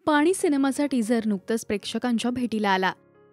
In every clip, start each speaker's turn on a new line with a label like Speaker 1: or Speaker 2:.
Speaker 1: पाणी सिनेमाचा टीझर नुकतंच प्रेक्षकांच्या भेटीला आला.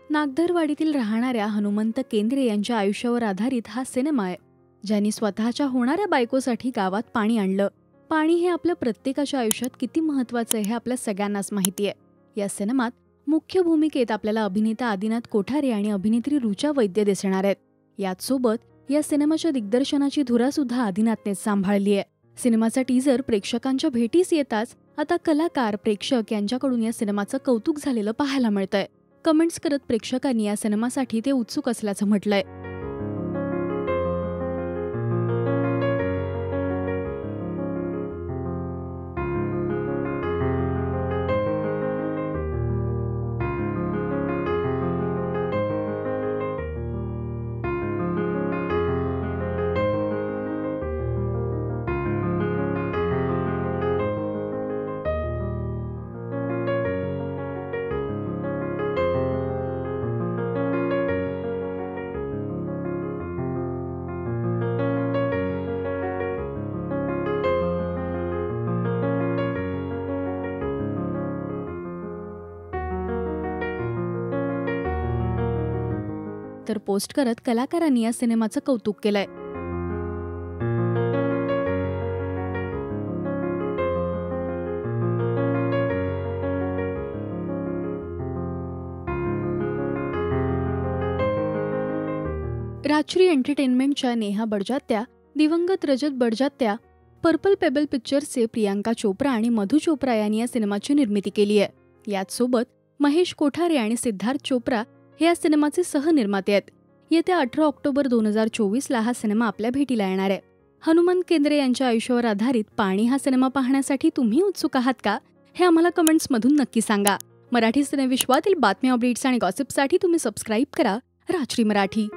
Speaker 1: नागधरवाडीतील राहणाऱ्या हनुमंत केंद्रे यांच्या आयुष्यावर आधारित हा सिनेमा आहे, ज्यांनी स्वतःच्या होणाऱ्या बायकोसाठी गावात पाणी आणलं. पाणी हे आपल्या प्रत्येकाच्या आयुष्यात किती महत्त्वाचं आहे हे आपल्या सगळ्यांनाच माहिती आहे. या सिनेमात मुख्य भूमिकेत आपल्याला अभिनेता आदिनाथ कोठारे आणि अभिनेत्री ऋचा वैद्य दिसणार आहेत. याच सोबत या सिनेमाच्या दिग्दर्शनाची धुरा सुद्धा आदिनाथनेच सांभाळली आहे. सिनेमाचा टीझर प्रेक्षकांच्या भेटीस येताच आता कलाकार, प्रेक्षक यांच्याकडून या सिनेमाचं कौतुक झालेलं पाहायला मिळतंय. कमेंट्स करत प्रेक्षकांनी या सिनेमासाठी ते उत्सुक असल्याचं म्हटलंय. तर पोस्ट करत कलाकारांनी या सिनेमाचं कौतुक केलंय. राजश्री एंटरटेनमेंटच्या नेहा बडजात्या, दिवंगत रजत बडजात्या, पर्पल पेबल पिक्चर्सचे प्रियांका चोप्रा आणि मधु चोप्रा यांनी या सिनेमाची निर्मिती केली आहे. याचसोबत महेश कोठारे आणि सिद्धार्थ चोप्रा हे या सिनेमाचे सहनिर्माते आहेत. येत्या 18 ऑक्टोबर 2024ला हा सिनेमा आपल्या भेटीला येणार आहे. हनुमंत केंद्रे यांच्या आयुष्यावर आधारित पाणी हा सिनेमा पाहण्यासाठी तुम्ही उत्सुक आहात का? हे आम्हाला कमेंट्समधून नक्की सांगा. मराठी सिनेविश्वातील बातम्या, अपडेट्स आणि गॉसिपसाठी तुम्ही सबस्क्राईब करा राजश्री मराठी.